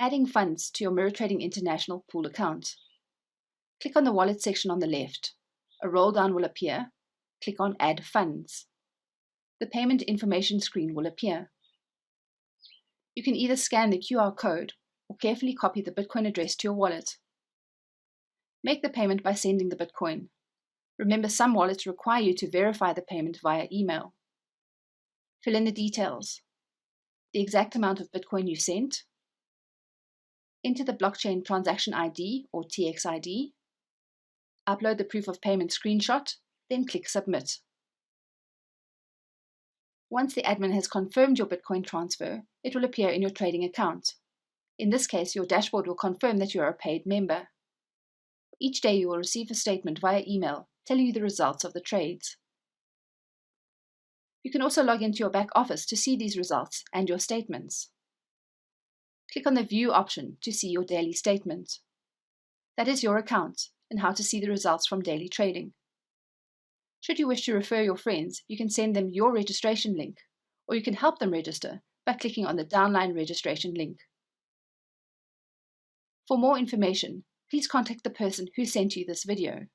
Adding funds to your Mirror Trading International pool account. Click on the Wallet section on the left. A roll-down will appear. Click on Add Funds. The payment information screen will appear. You can either scan the QR code or carefully copy the Bitcoin address to your wallet. Make the payment by sending the Bitcoin. Remember, some wallets require you to verify the payment via email. Fill in the details. The exact amount of Bitcoin you sent. Enter the blockchain transaction ID or TXID. Upload the proof of payment screenshot, then click Submit. Once the admin has confirmed your Bitcoin transfer, it will appear in your trading account. In this case, your dashboard will confirm that you are a paid member. Each day you will receive a statement via email telling you the results of the trades. You can also log into your back office to see these results and your statements. Click on the View option to see your daily statement. That is your account and how to see the results from daily trading. Should you wish to refer your friends, you can send them your registration link, or you can help them register by clicking on the downline registration link. For more information, please contact the person who sent you this video.